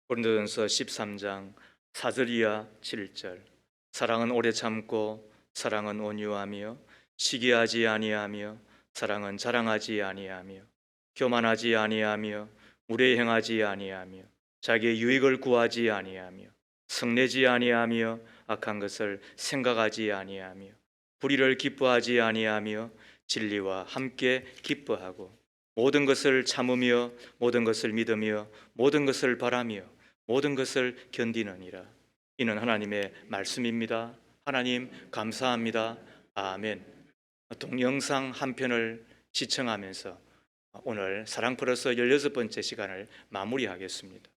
고린도전서 13장 4절 이하 7절. 사랑은 오래 참고 사랑은 온유하며 시기하지 아니하며 사랑은 자랑하지 아니하며 교만하지 아니하며 무례 행하지 아니하며 자기의 유익을 구하지 아니하며 성내지 아니하며 악한 것을 생각하지 아니하며 불의를 기뻐하지 아니하며 진리와 함께 기뻐하고 모든 것을 참으며 모든 것을 믿으며 모든 것을 바라며 모든 것을 견디느니라. 이는 하나님의 말씀입니다. 하나님 감사합니다. 아멘. 동영상 한 편을 시청하면서 오늘 사랑 플러스 16번째 시간을 마무리하겠습니다.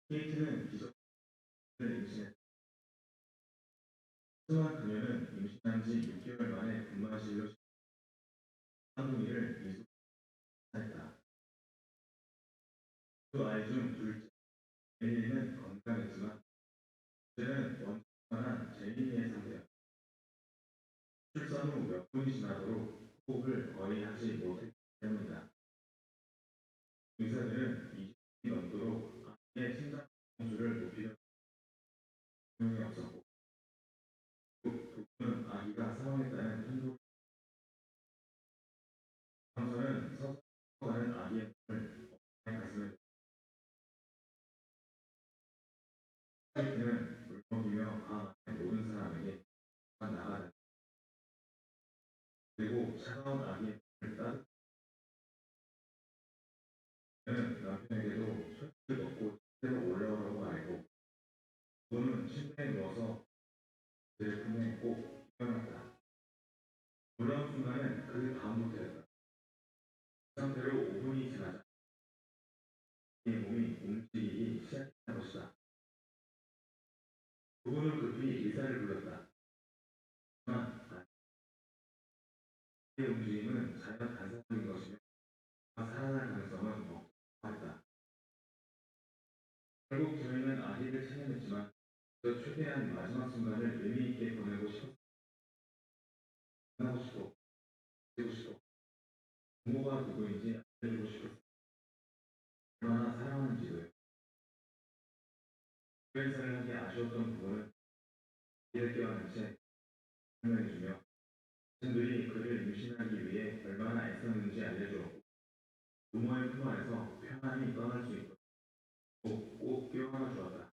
케이트는 기적을 임신했지만 그녀는 임신한 지 6개월 만에 분만실로 쌍둥이를 이수했다. 그 아이 중 둘째 에밀리는 건강했지만 둘째는 원천한 제이미의 상태였다. 출산 후 몇 분이 지나도록 호흡을 거의 하지 못했기 때문이다. 의사들은 20분이 넘도록 아이의 심장 공수를 높이려는 소용이 없었고 부부는 아기가 사망했다는 통보를 강서는 서서가는 아기의 몸을 엄마의 가슴에 케이트는 울먹이며 방 안의 모든 사람에게 나가다 그리고 차가운 아기의 몸을 따뜻는 남편에게도 소식을 먹고 침대로 올라오라고 말했고 그는 침대에 누워서 그의 품에 꼭 입혀놨다. 놀라운 순간은 그 다음부터였다. 그 상태로 5분이 지나자 그의 몸이 움직이기 시작한 것이다. 그분은 급히 의사를 불렀다. 하지만 아기의 움직임은 자연 간사적인 것이며 살아날 가능성은 없다. 결국 저희는 아기를 찾아냈지만 그 최대한 마지막 순간을 의미 있게 보내고 싶었고 만나고 싶었고 되고 싶었고 부모가 누구인지 알려주고 싶었고 얼마나 사랑하는지도요. 그 인사를 하기 아쉬웠던 부모는 이를 껴안은 채 설명해주며 자신들이 그를 임신하기 위해 얼마나 애썼는지 알려주었고 부모의 품 안에서 편안히 떠날 수 있도록 꼭 껴안아 주었다.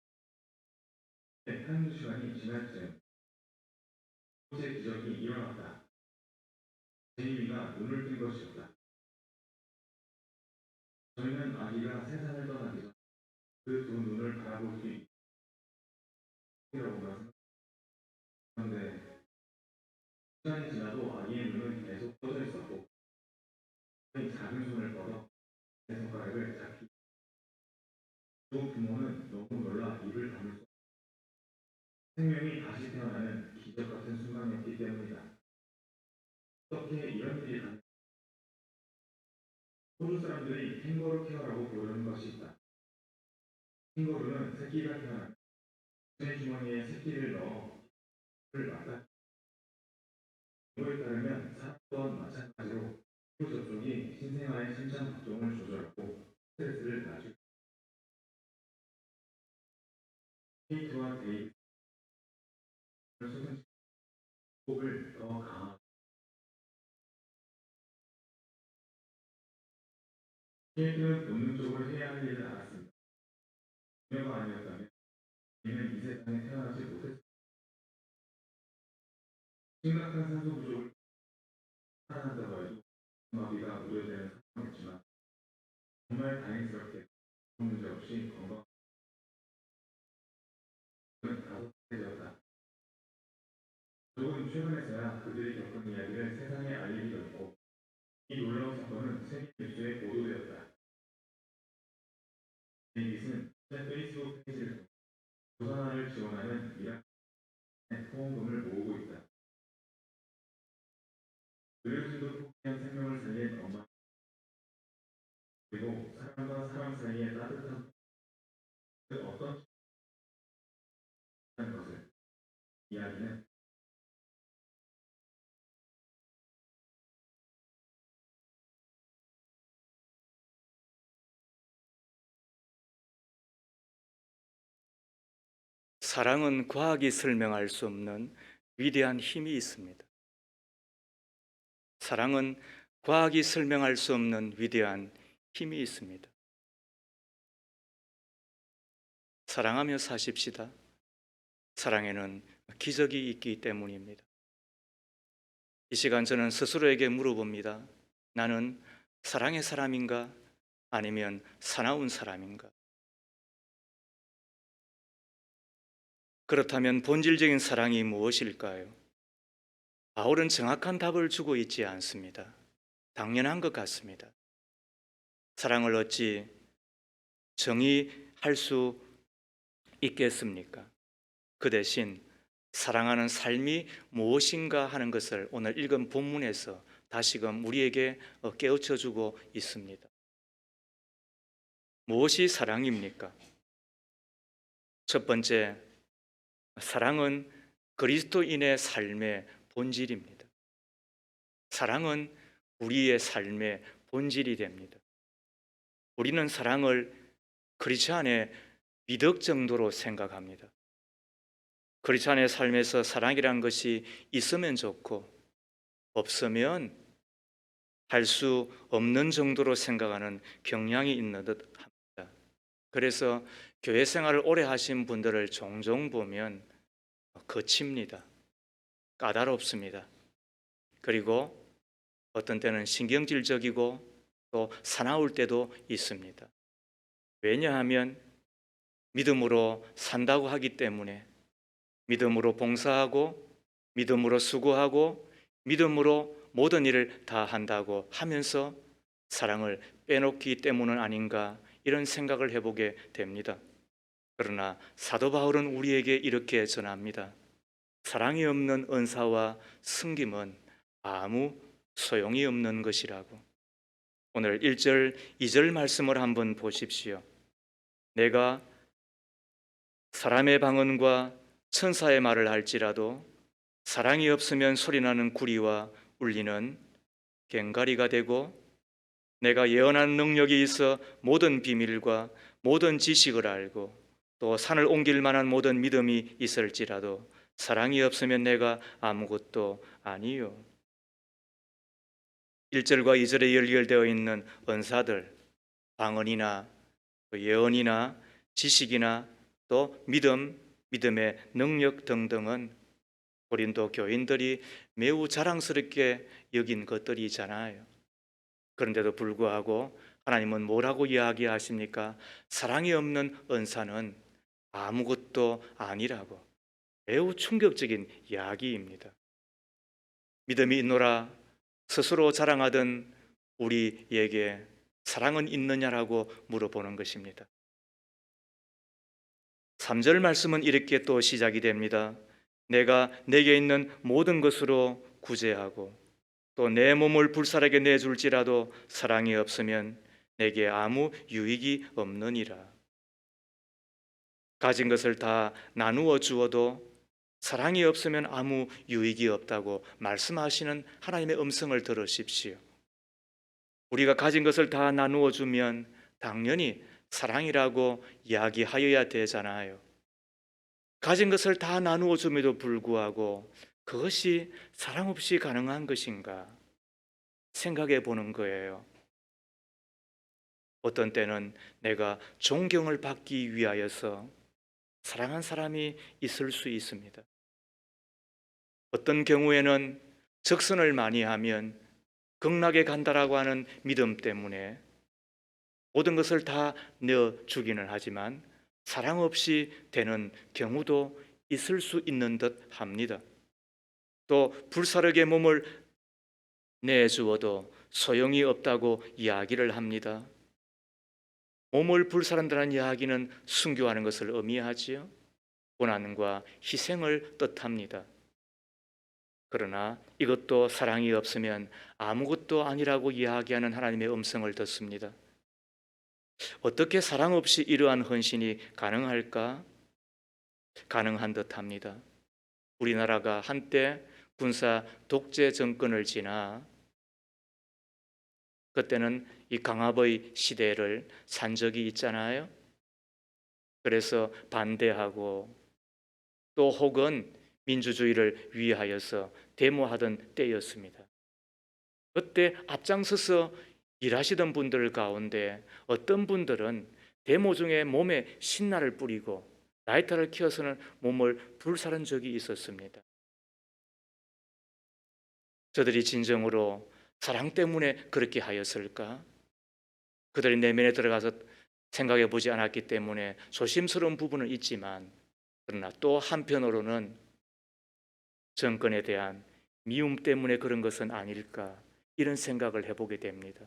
한두 시간이 지날 즈음 꽃의 기적이 일어났다. 제이미가 눈을 뜬 것이었다. 저희는 아기가 세상을 떠나기 전 그 두 눈을 바라볼 수 있다고 생각했는데 시간이 지나도 아기의 눈은 계속 떠져 있었고 작은 손을 뻗어 내 손가락을 잡기 두 부모는 너무 놀라 입을 다물 수 생명이 다시 태어나는 기적 같은 순간이었기 때문이다. 어떻게 이런 일이 가능? 호주 사람들이 캥거루 케어라고 부르는 것이 있다. 캥거루는 새끼가 태어나면 제 주머니에 새끼를 넣어 를 맞다. 이거에 따르면 사람 또한 마찬가지로 그 저쪽이 신생아의 심장 박동을 조절하고 스트레스를 낮추고 케이트와 데이비드 소등 호흡을 더 강하게 케이트는 본능적으로 해야 할 일을 알았습니다. 그녀가 아니었다면 이는 이 세상에 태어나지 못했습니다. 심각한 산소 부족을 살아난다고 해도 마비가 우려되는 상황이었지만 정말 다행스럽게 문제 없이 건강은 5세 되었다. 조금 최근에서야 그들이 겪은 이야기를 세상에 알리게 되었고 이 놀라운 사건은 세계 뉴스에 보도되었다. 데이빗은 페이스북 페이지를 통해 조산아를 지원하는 이란 후원금을 모으고 있다. 의료진도 포기한 생명을 살린 엄마 그리고 사람과 사람 사이의 따뜻한 그 어떤 것을 이야기는 사랑은 과학이 설명할 수 없는 위대한 힘이 있습니다. 사랑은 과학이 설명할 수 없는 위대한 힘이 있습니다. 사랑하며 사십시다. 사랑에는 기적이 있기 때문입니다. 이 시간 저는 스스로에게 물어봅니다. 나는 사랑의 사람인가? 아니면 사나운 사람인가? 그렇다면 본질적인 사랑이 무엇일까요? 바울은 정확한 답을 주고 있지 않습니다. 당연한 것 같습니다. 사랑을 어찌 정의할 수 있겠습니까? 그 대신 사랑하는 삶이 무엇인가 하는 것을 오늘 읽은 본문에서 다시금 우리에게 깨우쳐 주고 있습니다. 무엇이 사랑입니까? 첫 번째, 사랑은 그리스도인의 삶의 본질입니다. 사랑은 우리의 삶의 본질이 됩니다. 우리는 사랑을 크리스찬의 미덕 정도로 생각합니다. 크리스찬의 삶에서 사랑이란 것이 있으면 좋고 없으면 할 수 없는 정도로 생각하는 경향이 있는 듯 합니다. 그래서 교회 생활을 오래 하신 분들을 종종 보면 거칩니다. 까다롭습니다. 그리고 어떤 때는 신경질적이고 또 사나울 때도 있습니다. 왜냐하면 믿음으로 산다고 하기 때문에 믿음으로 봉사하고 믿음으로 수고하고 믿음으로 모든 일을 다 한다고 하면서 사랑을 빼놓기 때문은 아닌가 이런 생각을 해보게 됩니다. 그러나 사도 바울은 우리에게 이렇게 전합니다. 사랑이 없는 은사와 섬김은 아무 소용이 없는 것이라고. 오늘 1절, 2절 말씀을 한번 보십시오. 내가 사람의 방언과 천사의 말을 할지라도 사랑이 없으면 소리나는 구리와 울리는 꽹과리가 되고 내가 예언하는 능력이 있어 모든 비밀과 모든 지식을 알고 또 산을 옮길 만한 모든 믿음이 있을지라도 사랑이 없으면 내가 아무것도 아니요. 1절과 2절에 연결되어 있는 은사들, 방언이나 예언이나 지식이나 또 믿음의 능력 등등은 고린도 교인들이 매우 자랑스럽게 여긴 것들이잖아요. 그런데도 불구하고 하나님은 뭐라고 이야기하십니까? 사랑이 없는 은사는 아무것도 아니라고. 매우 충격적인 이야기입니다. 믿음이 있노라 스스로 자랑하던 우리에게 사랑은 있느냐라고 물어보는 것입니다. 3절 말씀은 이렇게 또 시작이 됩니다. 내가 내게 있는 모든 것으로 구제하고 또 내 몸을 불살에게 내줄지라도 사랑이 없으면 내게 아무 유익이 없느니라. 가진 것을 다 나누어 주어도 사랑이 없으면 아무 유익이 없다고 말씀하시는 하나님의 음성을 들으십시오. 우리가 가진 것을 다 나누어 주면 당연히 사랑이라고 이야기하여야 되잖아요. 가진 것을 다 나누어 줌에도 불구하고 그것이 사랑 없이 가능한 것인가 생각해 보는 거예요. 어떤 때는 내가 존경을 받기 위하여서 사랑한 사람이 있을 수 있습니다. 어떤 경우에는 적선을 많이 하면 극락에 간다라고 하는 믿음 때문에 모든 것을 다 내어주기는 하지만 사랑 없이 되는 경우도 있을 수 있는 듯 합니다. 또 불사르게 몸을 내주어도 소용이 없다고 이야기를 합니다. 몸을 불사른다는 이야기는 순교하는 것을 의미하지요. 고난과 희생을 뜻합니다. 그러나 이것도 사랑이 없으면 아무것도 아니라고 이야기하는 하나님의 음성을 듣습니다. 어떻게 사랑 없이 이러한 헌신이 가능할까? 가능한 듯합니다. 우리나라가 한때 군사 독재 정권을 지나 그때는 이 강압의 시대를 산 적이 있잖아요. 그래서 반대하고 또 혹은 민주주의를 위하여서 데모하던 때였습니다. 그때 앞장서서 일하시던 분들 가운데 어떤 분들은 데모 중에 몸에 신나를 뿌리고 라이터를 켜서는 몸을 불사른 적이 있었습니다. 저들이 진정으로 사랑 때문에 그렇게 하였을까? 그들이 내면에 들어가서 생각해 보지 않았기 때문에 조심스러운 부분은 있지만, 그러나 또 한편으로는 정권에 대한 미움 때문에 그런 것은 아닐까, 이런 생각을 해보게 됩니다.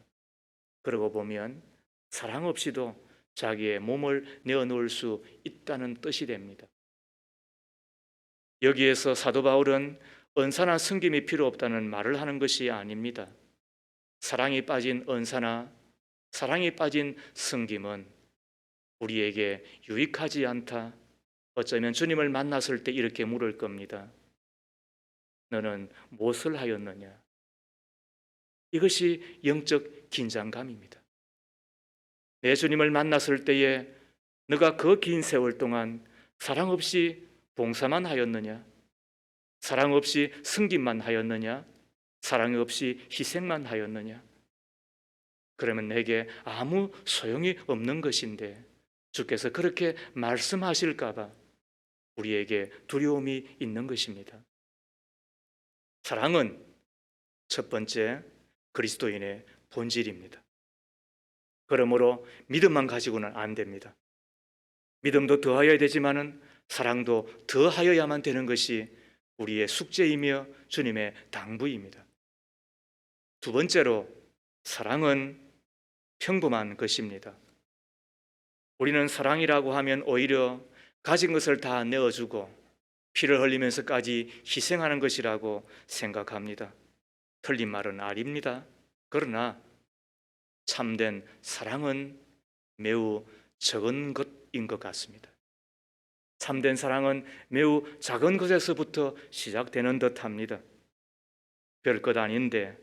그러고 보면 사랑 없이도 자기의 몸을 내어놓을 수 있다는 뜻이 됩니다. 여기에서 사도 바울은 언사나 섬김이 필요 없다는 말을 하는 것이 아닙니다. 사랑이 빠진 언사나 사랑이 빠진 섬김은 우리에게 유익하지 않다. 어쩌면 주님을 만났을 때 이렇게 물을 겁니다. 너는 무엇을 하였느냐? 이것이 영적 긴장감입니다. 내 주님을 만났을 때에 너가 그 긴 세월 동안 사랑 없이 봉사만 하였느냐? 사랑 없이 승진만 하였느냐? 사랑 없이 희생만 하였느냐? 그러면 내게 아무 소용이 없는 것인데, 주께서 그렇게 말씀하실까 봐 우리에게 두려움이 있는 것입니다. 사랑은 첫 번째 그리스도인의 본질입니다. 그러므로 믿음만 가지고는 안 됩니다. 믿음도 더하여야 되지만은 사랑도 더하여야만 되는 것이 우리의 숙제이며 주님의 당부입니다. 두 번째로, 사랑은 평범한 것입니다. 우리는 사랑이라고 하면 오히려 가진 것을 다 내어주고 피를 흘리면서까지 희생하는 것이라고 생각합니다. 틀린 말은 아닙니다. 그러나 참된 사랑은 매우 적은 것인 것 같습니다. 참된 사랑은 매우 작은 것에서부터 시작되는 듯합니다. 별것 아닌데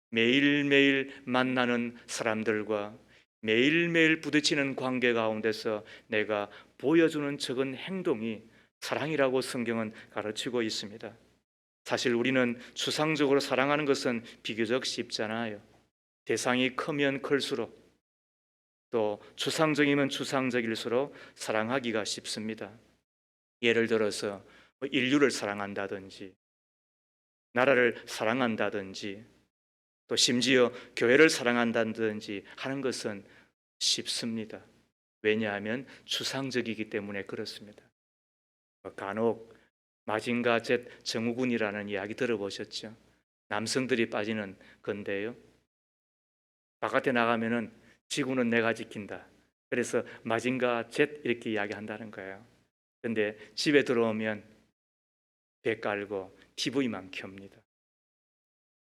매일매일 만나는 사람들과 매일매일 부딪히는 관계 가운데서 내가 보여주는 적은 행동이 사랑이라고 성경은 가르치고 있습니다. 사실 우리는 추상적으로 사랑하는 것은 비교적 쉽잖아요. 대상이 크면 클수록, 또 추상적이면 추상적일수록 사랑하기가 쉽습니다. 예를 들어서 인류를 사랑한다든지 나라를 사랑한다든지 또 심지어 교회를 사랑한다든지 하는 것은 쉽습니다. 왜냐하면 추상적이기 때문에 그렇습니다. 간혹 마징가 젯 증후군이라는 이야기 들어보셨죠? 남성들이 빠지는 건데요. 바깥에 나가면은 지구는 내가 지킨다. 그래서 마징가 젯 이렇게 이야기한다는 거예요. 근데 집에 들어오면 배 깔고 TV만 켭니다.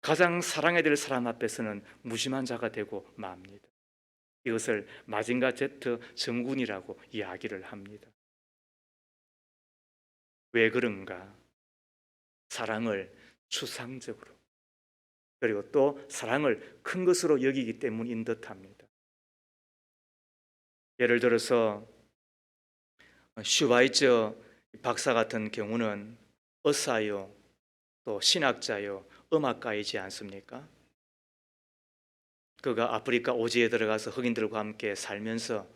가장 사랑해야 될 사람 앞에서는 무심한 자가 되고 맙니다. 이것을 마징가 제트 증후군이라고 이야기를 합니다. 왜 그런가? 사랑을 추상적으로, 그리고 또 사랑을 큰 것으로 여기기 때문인 듯합니다. 예를 들어서 슈바이처 박사 같은 경우는 의사요, 또 신학자요, 음악가이지 않습니까? 그가 아프리카 오지에 들어가서 흑인들과 함께 살면서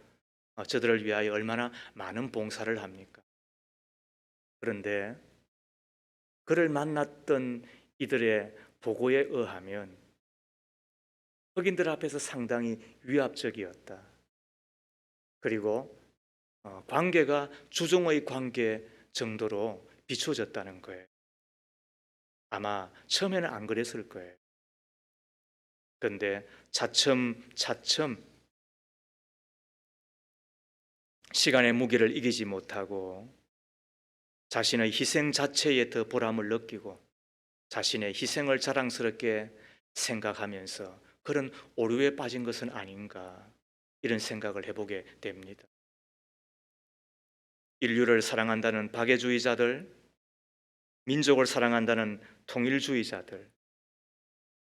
저들을 위하여 얼마나 많은 봉사를 합니까? 그런데 그를 만났던 이들의 보고에 의하면 흑인들 앞에서 상당히 위압적이었다. 그리고 관계가 주종의 관계 정도로 비춰졌다는 거예요. 아마 처음에는 안 그랬을 거예요. 그런데 차츰 시간의 무게를 이기지 못하고 자신의 희생 자체에 더 보람을 느끼고 자신의 희생을 자랑스럽게 생각하면서 그런 오류에 빠진 것은 아닌가, 이런 생각을 해보게 됩니다. 인류를 사랑한다는 박애주의자들, 민족을 사랑한다는 통일주의자들,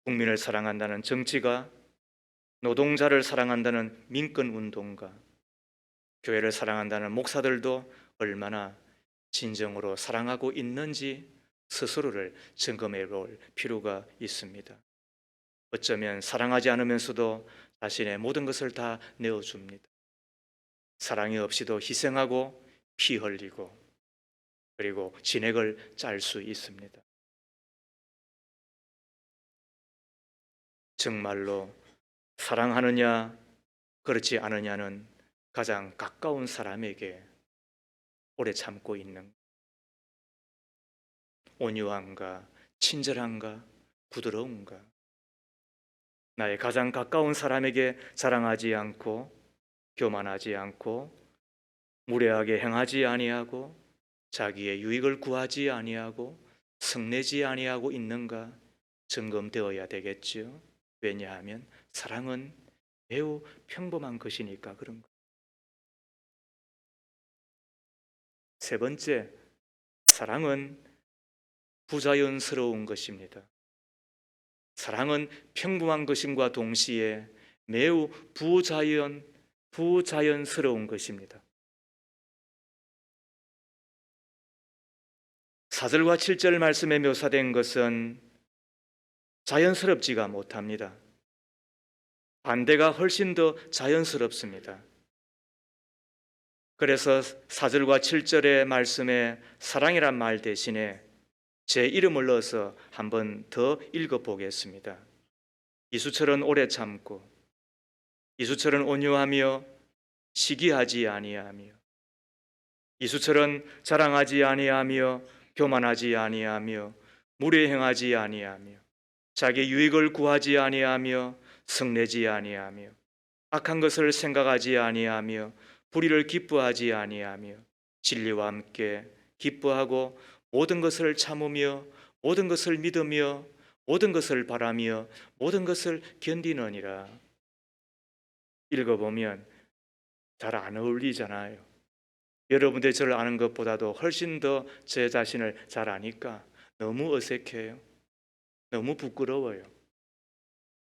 국민을 사랑한다는 정치가, 노동자를 사랑한다는 민권운동가, 교회를 사랑한다는 목사들도 얼마나 진정으로 사랑하고 있는지 스스로를 점검해 볼 필요가 있습니다. 어쩌면 사랑하지 않으면서도 자신의 모든 것을 다 내어줍니다. 사랑이 없이도 희생하고 피 흘리고 그리고 진액을 짤 수 있습니다. 정말로 사랑하느냐 그렇지 않느냐는 가장 가까운 사람에게 오래 참고 있는 온유한가 친절한가 부드러운가 나의 가장 가까운 사람에게 자랑하지 않고 교만하지 않고 무례하게 행하지 아니하고 자기의 유익을 구하지 아니하고 성내지 아니하고 있는가 점검되어야 되겠죠. 왜냐하면 사랑은 매우 평범한 것이니까 그런 것. 세 번째, 사랑은 부자연스러운 것입니다. 사랑은 평범한 것임과 동시에 매우 부자연스러운 것입니다. 4절과 7절 말씀에 묘사된 것은 자연스럽지가 못합니다. 반대가 훨씬 더 자연스럽습니다. 그래서 4절과 7절의 말씀에 사랑이란 말 대신에 제 이름을 넣어서 한 번 더 읽어보겠습니다. 이수처럼 오래 참고 이수처럼 온유하며 시기하지 아니하며 이수처럼 자랑하지 아니하며 교만하지 아니하며 무례 행하지 아니하며 자기 유익을 구하지 아니하며 성내지 아니하며 악한 것을 생각하지 아니하며 불의를 기뻐하지 아니하며 진리와 함께 기뻐하고 모든 것을 참으며 모든 것을 믿으며 모든 것을 바라며 모든 것을 견디느니라. 읽어보면 잘 안 어울리잖아요. 여러분들이 저를 아는 것보다도 훨씬 더 제 자신을 잘 아니까 너무 어색해요. 너무 부끄러워요.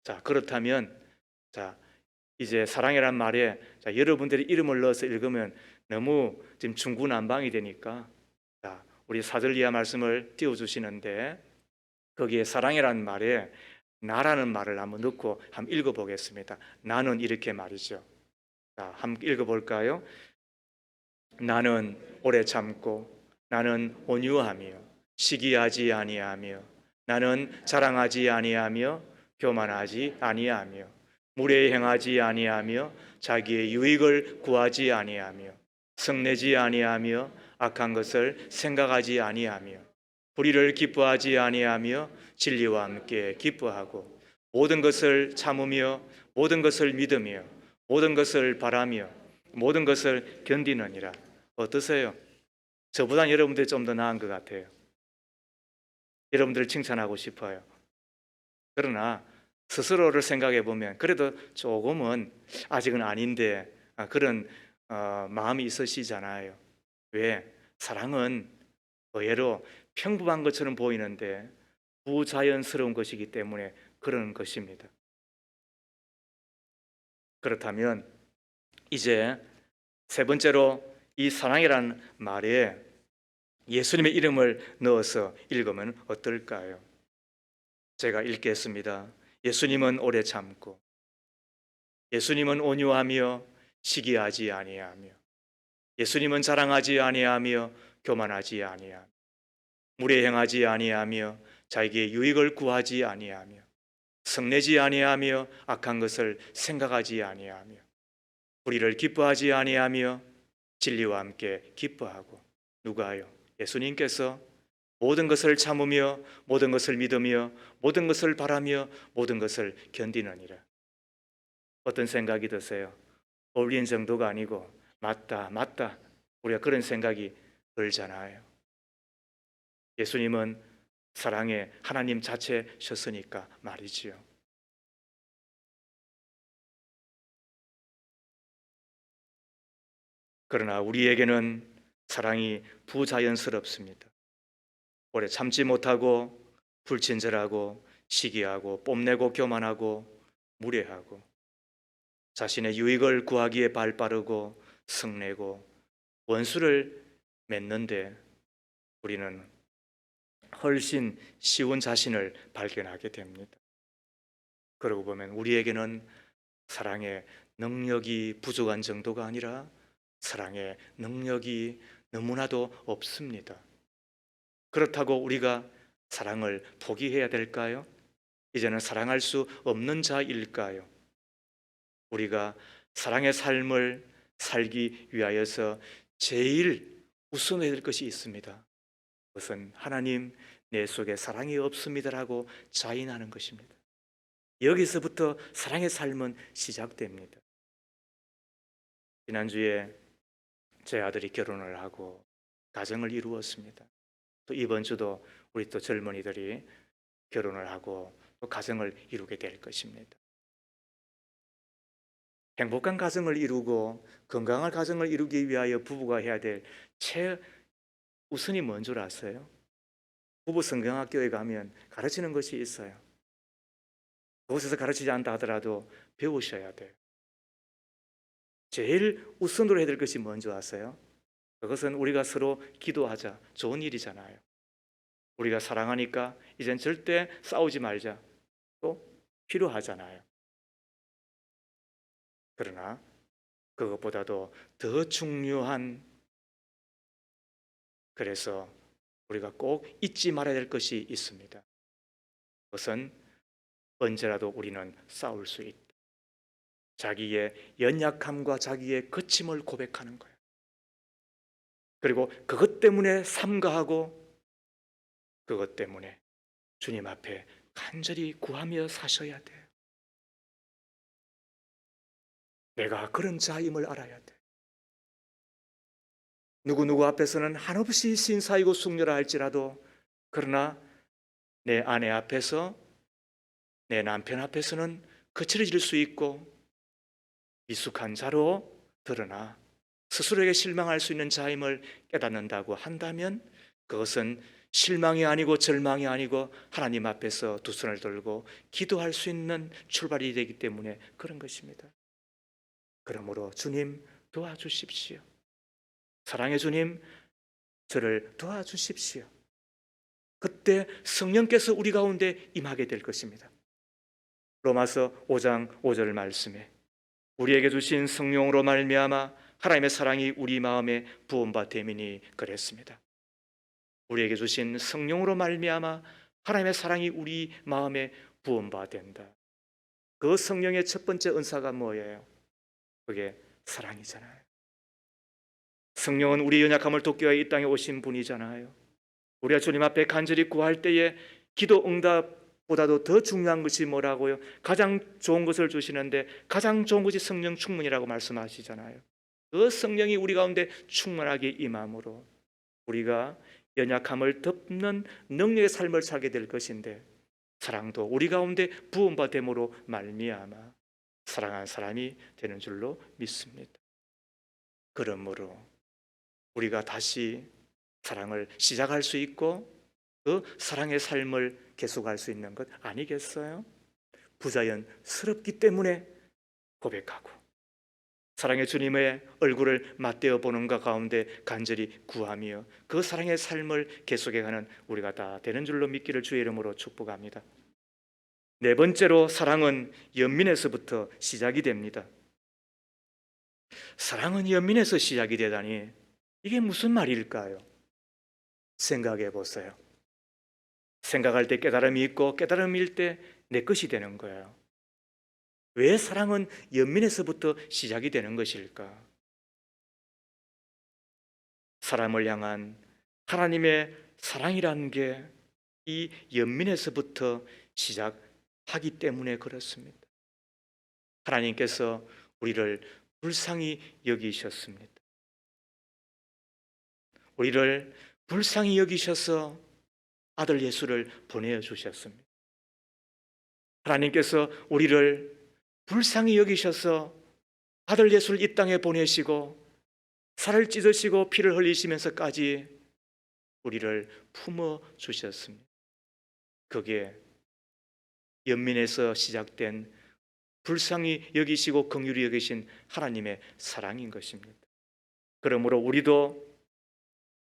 자, 그렇다면 이제 사랑이란 말에 여러분들이 이름을 넣어서 읽으면 너무 지금 중구난방이 되니까 우리 4절 이하 말씀을 띄워주시는데 거기에 사랑이란 말에 나라는 말을 한번 넣고 한번 읽어보겠습니다. 나는 이렇게 말이죠. 한번 읽어볼까요? 나는 오래 참고 나는 온유하며 시기하지 아니하며 나는 자랑하지 아니하며 교만하지 아니하며 무례 행하지 아니하며 자기의 유익을 구하지 아니하며 성내지 아니하며 악한 것을 생각하지 아니하며 불의를 기뻐하지 아니하며 진리와 함께 기뻐하고 모든 것을 참으며 모든 것을 믿으며 모든 것을 바라며 모든 것을 견디느니라. 어떠세요? 저보다 여러분들이 좀 더 나은 것 같아요. 여러분들을 칭찬하고 싶어요. 그러나 스스로를 생각해 보면 그래도 조금은 아직은 아닌데 그런 마음이 있으시잖아요. 왜? 사랑은 의외로 평범한 것처럼 보이는데 부자연스러운 것이기 때문에 그런 것입니다. 그렇다면 이제 세 번째로 이 사랑이라는 말에 예수님의 이름을 넣어서 읽으면 어떨까요? 제가 읽겠습니다. 예수님은 오래 참고 예수님은 온유하며 시기하지 아니하며 예수님은 자랑하지 아니하며 교만하지 아니하며 무례 행하지 아니하며 자기의 유익을 구하지 아니하며 성내지 아니하며 악한 것을 생각하지 아니하며 불의를 기뻐하지 아니하며 진리와 함께 기뻐하고 누가요? 예수님께서 모든 것을 참으며 모든 것을 믿으며 모든 것을 바라며 모든 것을 견디느니라. 어떤 생각이 드세요? 어울리는 정도가 아니고 맞다 우리가 그런 생각이 들잖아요. 예수님은 사랑의 하나님 자체셨으니까 말이지요. 그러나 우리에게는 사랑이 부자연스럽습니다. 오래 참지 못하고 불친절하고 시기하고 뽐내고 교만하고 무례하고 자신의 유익을 구하기에 발빠르고 성내고 원수를 맺는데 우리는 훨씬 쉬운 자신을 발견하게 됩니다. 그러고 보면 우리에게는 사랑의 능력이 부족한 정도가 아니라 사랑의 능력이 너무나도 없습니다. 그렇다고 우리가 사랑을 포기해야 될까요? 이제는 사랑할 수 없는 자일까요? 우리가 사랑의 삶을 살기 위하여서 제일 우선해야 될 것이 있습니다. 그것은 하나님 내 속에 사랑이 없습니다라고 자인하는 것입니다. 여기서부터 사랑의 삶은 시작됩니다. 지난주에 제 아들이 결혼을 하고 가정을 이루었습니다. 또 이번 주도 우리 또 젊은이들이 결혼을 하고 또 가정을 이루게 될 것입니다. 행복한 가정을 이루고 건강한 가정을 이루기 위하여 부부가 해야 될 최우선이 뭔 줄 아세요? 부부 성경학교에 가면 가르치는 것이 있어요. 그곳에서 가르치지 않다 하더라도 배우셔야 돼요. 제일 우선으로 해야 될 것이 뭔지 아세요? 그것은 우리가 서로 기도하자. 좋은 일이잖아요. 우리가 사랑하니까 이젠 절대 싸우지 말자. 또 필요하잖아요. 그러나 그것보다도 더 중요한, 그래서 우리가 꼭 잊지 말아야 될 것이 있습니다. 그것은 언제라도 우리는 싸울 수 있다. 자기의 연약함과 자기의 거침을 고백하는 거예요. 그리고 그것 때문에 삼가하고 그것 때문에 주님 앞에 간절히 구하며 사셔야 돼요. 내가 그런 자임을 알아야 돼. 누구 앞에서는 한없이 신사이고 숙녀라 할지라도, 그러나 내 아내 앞에서, 내 남편 앞에서는 거칠어질 수 있고 미숙한 자로 드러나 스스로에게 실망할 수 있는 자임을 깨닫는다고 한다면 그것은 실망이 아니고 절망이 아니고 하나님 앞에서 두 손을 들고 기도할 수 있는 출발이 되기 때문에 그런 것입니다. 그러므로 주님 도와주십시오. 사랑의 주님, 저를 도와주십시오. 그때 성령께서 우리 가운데 임하게 될 것입니다. 로마서 5장 5절 말씀에 우리에게 주신 성령으로 말미암아 하나님의 사랑이 우리 마음에 부음바 되미니 그랬습니다. 우리에게 주신 성령으로 말미암아 하나님의 사랑이 우리 마음에 부음바 된다. 그 성령의 첫 번째 은사가 뭐예요? 그게 사랑이잖아요. 성령은 우리 연약함을 돕기 위해 이 땅에 오신 분이잖아요. 우리가 주님 앞에 간절히 구할 때에 기도 응답보다도 더 중요한 것이 뭐라고요? 가장 좋은 것을 주시는데 가장 좋은 것이 성령 충만이라고 말씀하시잖아요. 그 성령이 우리 가운데 충만하게 임함으로 우리가 연약함을 덮는 능력의 삶을 살게 될 것인데, 사랑도 우리 가운데 부음받음으로 말미암아 사랑하는 사람이 되는 줄로 믿습니다. 그러므로 우리가 다시 사랑을 시작할 수 있고 그 사랑의 삶을 계속할 수 있는 것 아니겠어요? 부자연스럽기 때문에 고백하고 사랑의 주님의 얼굴을 맞대어 보는 것 가운데 간절히 구하며 그 사랑의 삶을 계속해가는 우리가 다 되는 줄로 믿기를 주의 이름으로 축복합니다. 네 번째로 사랑은 연민에서부터 시작이 됩니다. 사랑은 연민에서 시작이 되다니 이게 무슨 말일까요? 생각해 보세요. 생각할 때 깨달음이 있고 깨달음일 때 내 것이 되는 거예요. 왜 사랑은 연민에서부터 시작이 되는 것일까? 사람을 향한 하나님의 사랑이라는 게 이 연민에서부터 시작하기 때문에 그렇습니다. 하나님께서 우리를 불쌍히 여기셨습니다. 우리를 불쌍히 여기셔서 아들 예수를 보내주셨습니다. 하나님께서 우리를 불쌍히 여기셔서 아들 예수를 이 땅에 보내시고 살을 찢으시고 피를 흘리시면서까지 우리를 품어 주셨습니다. 그게 연민에서 시작된 불쌍히 여기시고 긍휼히 여기신 하나님의 사랑인 것입니다. 그러므로 우리도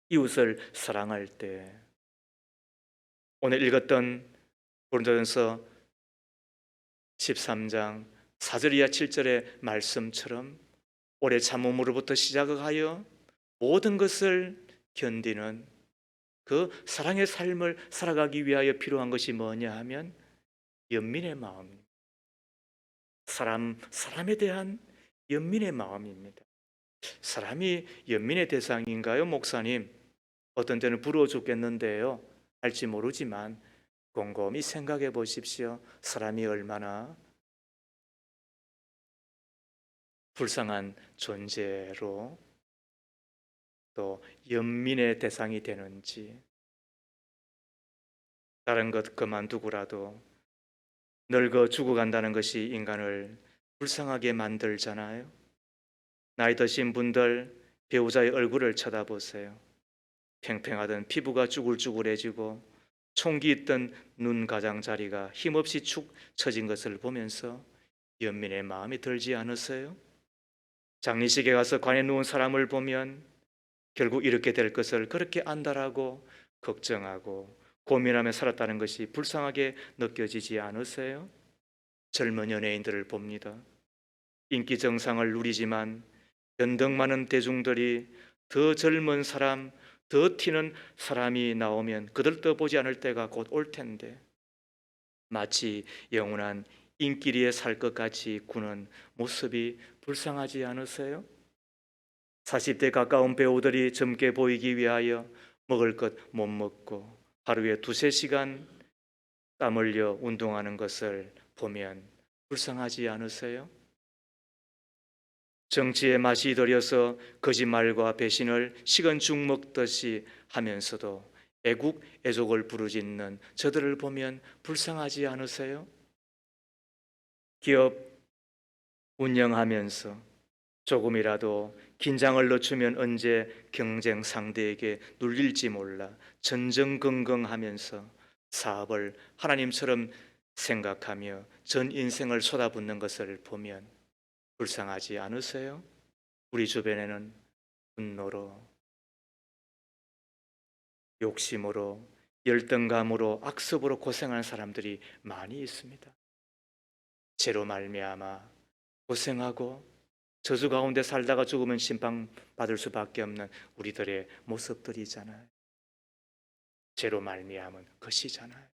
이웃을 사랑할 때, 오늘 읽었던 고린도전서 13장 4절이야 7절의 말씀처럼 오래 참음으로부터 시작하여 모든 것을 견디는 그 사랑의 삶을 살아가기 위하여 필요한 것이 뭐냐 하면 연민의 마음, 사람에 대한 연민의 마음입니다. 사람이 연민의 대상인가요, 목사님? 어떤 때는 부러워 죽겠는데요. 알지 모르지만 곰곰이 생각해 보십시오. 사람이 얼마나 불쌍한 존재로 또 연민의 대상이 되는지. 다른 것 그만두고라도 늙어 죽어간다는 것이 인간을 불쌍하게 만들잖아요. 나이 드신 분들 배우자의 얼굴을 쳐다보세요. 팽팽하던 피부가 쭈글쭈글해지고 총기 있던 눈 가장자리가 힘없이 축 처진 것을 보면서 연민의 마음이 들지 않으세요? 장례식에 가서 관에 누운 사람을 보면 결국 이렇게 될 것을 그렇게 안다라고 걱정하고 고민하며 살았다는 것이 불쌍하게 느껴지지 않으세요? 젊은 연예인들을 봅니다. 인기 정상을 누리지만 연등 많은 대중들이 더 젊은 사람, 더 튀는 사람이 나오면 그들도 보지 않을 때가 곧 올 텐데 마치 영원한 인기리에 살 것 같이 구는 모습이 불쌍하지 않으세요? 40대 가까운 배우들이 젊게 보이기 위하여 먹을 것 못 먹고 하루에 2~3시간 땀 흘려 운동하는 것을 보면 불쌍하지 않으세요? 정치에 맛이 들여서 거짓말과 배신을 식은 죽 먹듯이 하면서도 애국 애족을 부르짖는 저들을 보면 불쌍하지 않으세요? 기업 운영하면서 조금이라도 긴장을 늦추면 언제 경쟁 상대에게 눌릴지 몰라 전전긍긍하면서 사업을 하나님처럼 생각하며 전 인생을 쏟아붓는 것을 보면 불쌍하지 않으세요? 우리 주변에는 분노로, 욕심으로, 열등감으로, 악습으로 고생하는 사람들이 많이 있습니다. 죄로 말미암아 고생하고 저주 가운데 살다가 죽으면 심판받을 수밖에 없는 우리들의 모습들이잖아요. 죄로 말미암은 것이잖아요.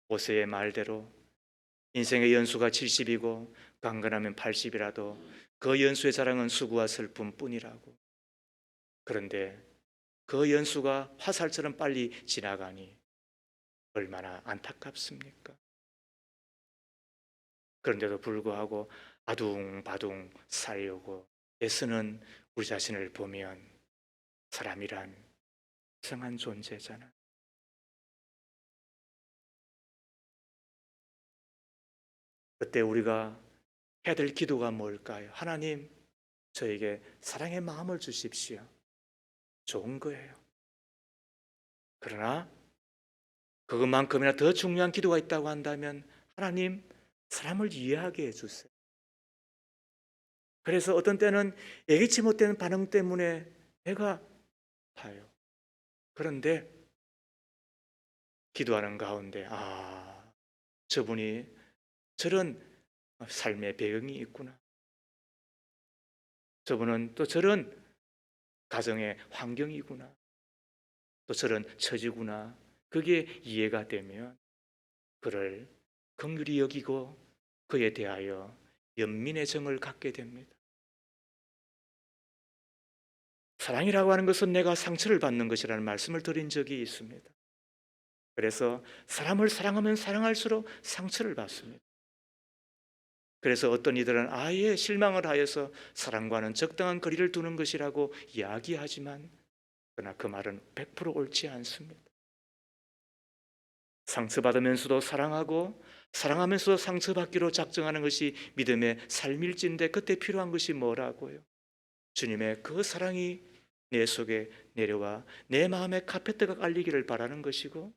모세의 말대로 인생의 연수가 70이고 강건하면 80이라도 그 연수의 자랑은 수고와 슬픔뿐이라고. 그런데 그 연수가 화살처럼 빨리 지나가니 얼마나 안타깝습니까? 그런데도 불구하고 아둥바둥 살려고 애쓰는 우리 자신을 보면 사람이란 이상한 존재잖아. 그때 우리가 해야 될 기도가 뭘까요? 하나님, 저에게 사랑의 마음을 주십시오. 좋은 거예요. 그러나 그것만큼이나 더 중요한 기도가 있다고 한다면 하나님, 사람을 이해하게 해주세요. 그래서 어떤 때는 예기치 못한 반응 때문에 배가 아파요. 그런데 기도하는 가운데 저분이 저런 삶의 배경이 있구나. 저분은 또 저런 가정의 환경이구나. 또 저런 처지구나. 그게 이해가 되면 그를 긍휼히 여기고 그에 대하여 연민의 정을 갖게 됩니다. 사랑이라고 하는 것은 내가 상처를 받는 것이라는 말씀을 드린 적이 있습니다. 그래서 사람을 사랑하면 사랑할수록 상처를 받습니다. 그래서 어떤 이들은 아예 실망을 하여서 사랑과는 적당한 거리를 두는 것이라고 이야기하지만 그러나 그 말은 100% 옳지 않습니다. 상처받으면서도 사랑하고 사랑하면서도 상처받기로 작정하는 것이 믿음의 삶일진데 그때 필요한 것이 뭐라고요? 주님의 그 사랑이 내 속에 내려와 내 마음에 카페트가 깔리기를 바라는 것이고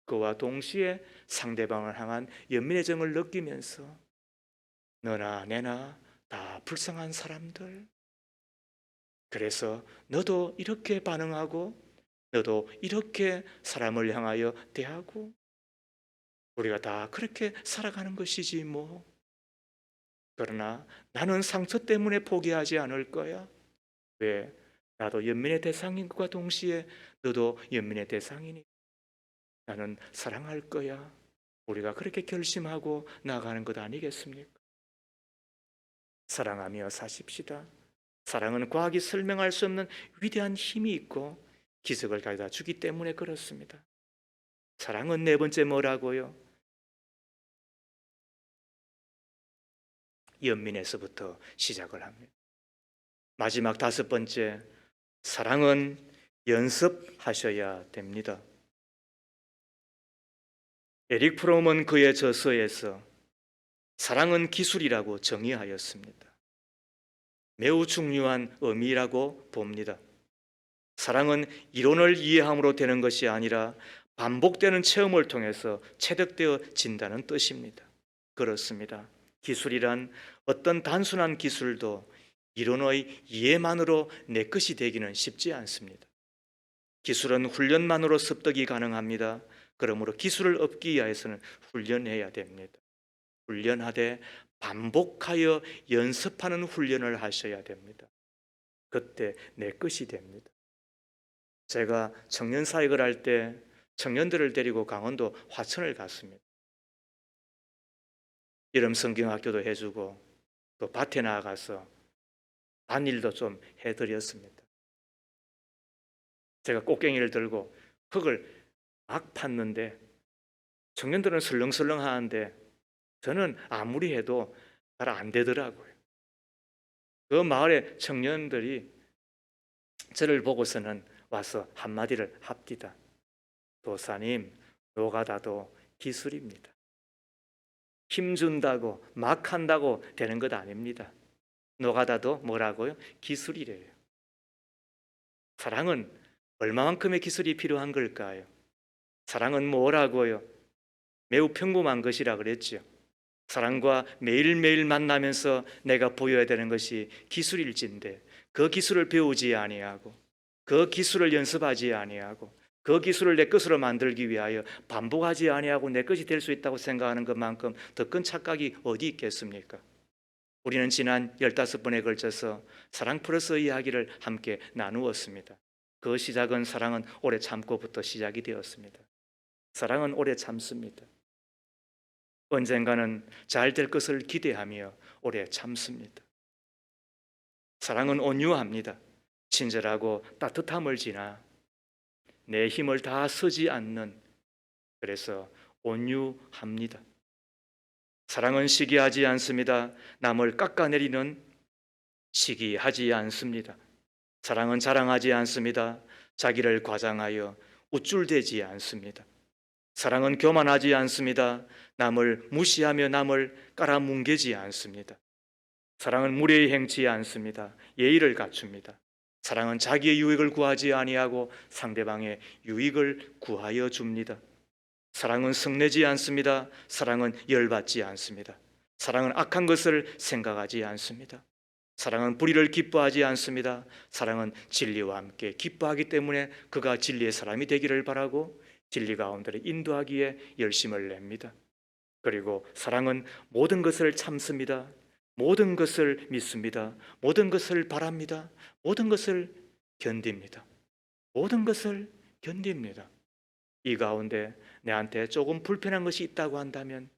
그와 동시에 상대방을 향한 연민의 정을 느끼면서 너나 내나 다 불쌍한 사람들, 그래서 너도 이렇게 반응하고 너도 이렇게 사람을 향하여 대하고 우리가 다 그렇게 살아가는 것이지 뭐. 그러나 나는 상처 때문에 포기하지 않을 거야. 왜? 나도 연민의 대상인 것과 동시에 너도 연민의 대상이니 나는 사랑할 거야. 우리가 그렇게 결심하고 나가는 것 아니겠습니까? 사랑하며 사십시다. 사랑은 과학이 설명할 수 없는 위대한 힘이 있고 기적을 가져다 주기 때문에 그렇습니다. 사랑은 네 번째 뭐라고요? 연민에서부터 시작을 합니다. 마지막 다섯 번째, 사랑은 연습하셔야 됩니다. 에릭 프롬은 그의 저서에서 사랑은 기술이라고 정의하였습니다. 매우 중요한 의미라고 봅니다. 사랑은 이론을 이해함으로 되는 것이 아니라 반복되는 체험을 통해서 체득되어진다는 뜻입니다. 그렇습니다. 기술이란 어떤 단순한 기술도 이론의 이해만으로 내 것이 되기는 쉽지 않습니다. 기술은 훈련만으로 습득이 가능합니다. 그러므로 기술을 얻기 위해서는 훈련해야 됩니다. 훈련하되 반복하여 연습하는 훈련을 하셔야 됩니다. 그때 내 것이 됩니다. 제가 청년 사역을 할 때 청년들을 데리고 강원도 화천을 갔습니다. 여름 성경학교도 해주고 또 밭에 나가서 밭일도 좀 해드렸습니다. 제가 꽃갱이를 들고 흙을 막 팠는데 청년들은 설렁설렁 하는데 저는 아무리 해도 잘 안 되더라고요. 그 마을의 청년들이 저를 보고서는 와서 한마디를 합디다. 도사님, 노가다도 기술입니다. 힘준다고 막 한다고 되는 것 아닙니다. 노가다도 뭐라고요? 기술이래요. 사랑은 얼마만큼의 기술이 필요한 걸까요? 사랑은 뭐라고요? 매우 평범한 것이라 그랬죠. 사랑과 매일매일 만나면서 내가 보여야 되는 것이 기술일진데 그 기술을 배우지 아니하고 그 기술을 연습하지 아니하고 그 기술을 내 것으로 만들기 위하여 반복하지 아니하고 내 것이 될 수 있다고 생각하는 것만큼 더 큰 착각이 어디 있겠습니까? 우리는 지난 15번에 걸쳐서 사랑 플러스 이야기를 함께 나누었습니다. 그 시작은 사랑은 오래 참고부터 시작이 되었습니다. 사랑은 오래 참습니다. 언젠가는 잘 될 것을 기대하며 오래 참습니다. 사랑은 온유합니다. 친절하고 따뜻함을 지나 내 힘을 다 쓰지 않는, 그래서 온유합니다. 사랑은 시기하지 않습니다. 남을 깎아내리는 시기하지 않습니다. 사랑은 자랑하지 않습니다. 자기를 과장하여 우쭐대지 않습니다. 사랑은 교만하지 않습니다. 남을 무시하며 남을 깔아뭉개지 않습니다. 사랑은 무례히 행치 않습니다. 예의를 갖춥니다. 사랑은 자기의 유익을 구하지 아니하고 상대방의 유익을 구하여 줍니다. 사랑은 성내지 않습니다. 사랑은 열받지 않습니다. 사랑은 악한 것을 생각하지 않습니다. 사랑은 불의를 기뻐하지 않습니다. 사랑은 진리와 함께 기뻐하기 때문에 그가 진리의 사람이 되기를 바라고 진리 가운데를 인도하기에 열심을 냅니다. 그리고 사랑은 모든 것을 참습니다. 모든 것을 믿습니다. 모든 것을 바랍니다. 모든 것을 견딥니다. 모든 것을 견딥니다. 이 가운데 내한테 조금 불편한 것이 있다고 한다면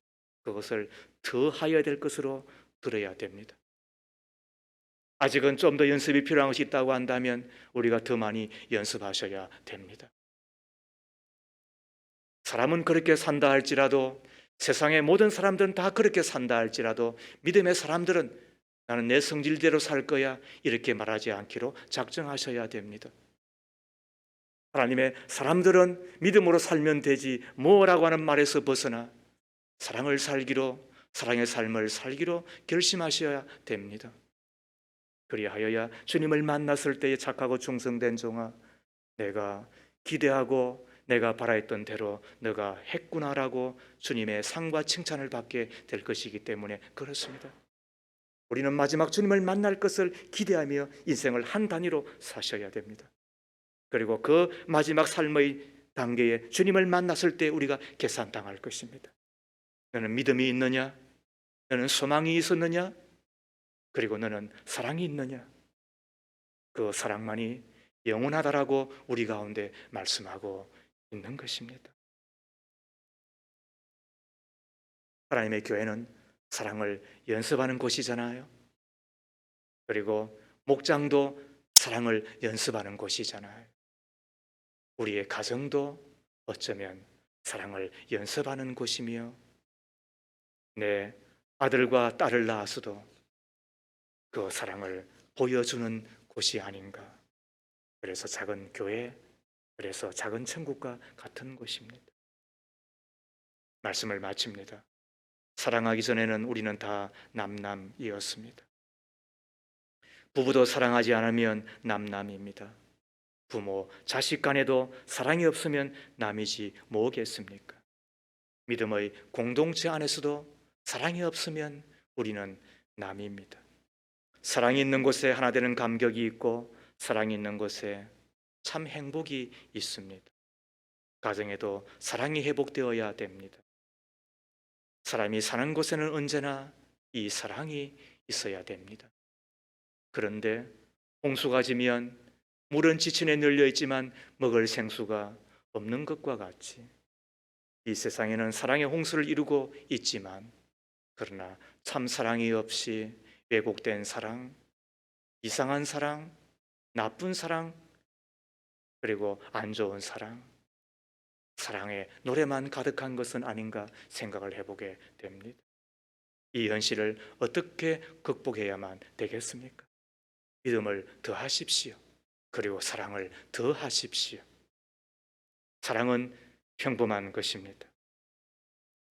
그것을 더 하여야 될 것으로 들어야 됩니다. 아직은 좀 더 연습이 필요한 것이 있다고 한다면 우리가 더 많이 연습하셔야 됩니다. 사람은 그렇게 산다 할지라도, 세상의 모든 사람들은 다 그렇게 산다 할지라도 믿음의 사람들은 나는 내 성질대로 살 거야 이렇게 말하지 않기로 작정하셔야 됩니다. 하나님의 사람들은 믿음으로 살면 되지 뭐라고 하는 말에서 벗어나 사랑을 살기로, 사랑의 삶을 살기로 결심하셔야 됩니다. 그리하여야 주님을 만났을 때에 착하고 충성된 종아, 내가 기대하고 내가 바라했던 대로 너가 했구나라고 주님의 상과 칭찬을 받게 될 것이기 때문에 그렇습니다. 우리는 마지막 주님을 만날 것을 기대하며 인생을 한 단위로 사셔야 됩니다. 그리고 그 마지막 삶의 단계에 주님을 만났을 때 우리가 계산당할 것입니다. 너는 믿음이 있느냐? 너는 소망이 있었느냐? 그리고 너는 사랑이 있느냐? 그 사랑만이 영원하다라고 우리 가운데 말씀하고 있는 것입니다. 하나님의 교회는 사랑을 연습하는 곳이잖아요. 그리고 목장도 사랑을 연습하는 곳이잖아요. 우리의 가정도 어쩌면 사랑을 연습하는 곳이며 내 아들과 딸을 낳아서도 그 사랑을 보여주는 곳이 아닌가. 그래서 작은 교회, 그래서 작은 천국과 같은 곳입니다. 말씀을 마칩니다. 사랑하기 전에는 우리는 다 남남이었습니다. 부부도 사랑하지 않으면 남남입니다. 부모, 자식 간에도 사랑이 없으면 남이지 뭐겠습니까? 믿음의 공동체 안에서도 사랑이 없으면 우리는 남입니다. 사랑이 있는 곳에 하나 되는 감격이 있고 사랑이 있는 곳에 참 행복이 있습니다. 가정에도 사랑이 회복되어야 됩니다. 사람이 사는 곳에는 언제나 이 사랑이 있어야 됩니다. 그런데 홍수가 지면 물은 지천에 널려 있지만 먹을 생수가 없는 것과 같이 이 세상에는 사랑의 홍수를 이루고 있지만 그러나 참 사랑이 없이 왜곡된 사랑, 이상한 사랑, 나쁜 사랑, 그리고 안 좋은 사랑, 사랑의 노래만 가득한 것은 아닌가 생각을 해보게 됩니다. 이 현실을 어떻게 극복해야만 되겠습니까? 믿음을 더하십시오. 그리고 사랑을 더하십시오. 사랑은 평범한 것입니다.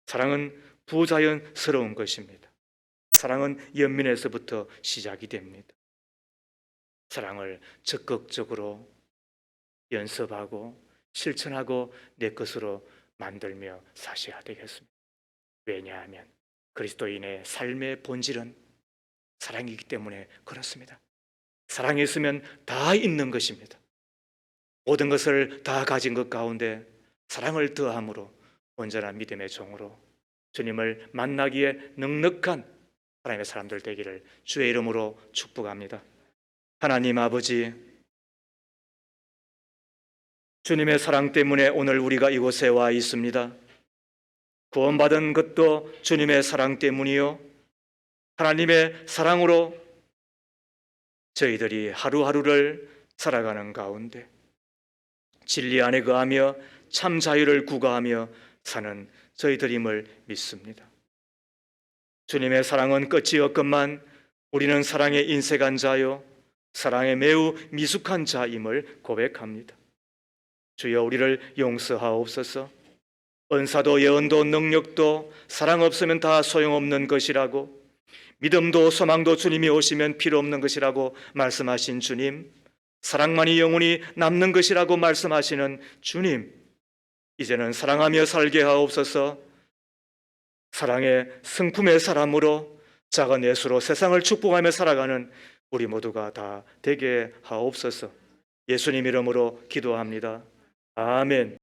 사랑은 부자연스러운 것입니다. 사랑은 연민에서부터 시작이 됩니다. 사랑을 적극적으로 연습하고 실천하고 내 것으로 만들며 사셔야 되겠습니다. 왜냐하면 그리스도인의 삶의 본질은 사랑이기 때문에 그렇습니다. 사랑이 있으면 다 있는 것입니다. 모든 것을 다 가진 것 가운데 사랑을 더함으로 온전한 믿음의 종으로 주님을 만나기에 넉넉한 하나님의 사람들 되기를 주의 이름으로 축복합니다. 하나님 아버지, 주님의 사랑 때문에 오늘 우리가 이곳에 와 있습니다. 구원받은 것도 주님의 사랑 때문이요, 하나님의 사랑으로 저희들이 하루하루를 살아가는 가운데 진리 안에 거하며 참 자유를 구가하며 사는 저희들임을 믿습니다. 주님의 사랑은 끝이 없건만 우리는 사랑에 인색한 자요, 사랑에 매우 미숙한 자임을 고백합니다. 주여 우리를 용서하옵소서. 은사도 예언도 능력도 사랑 없으면 다 소용없는 것이라고, 믿음도 소망도 주님이 오시면 필요 없는 것이라고 말씀하신 주님, 사랑만이 영원히 남는 것이라고 말씀하시는 주님, 이제는 사랑하며 살게 하옵소서. 사랑의 성품의 사람으로 작은 예수로 세상을 축복하며 살아가는 우리 모두가 다 되게 하옵소서. 예수님 이름으로 기도합니다. 아멘.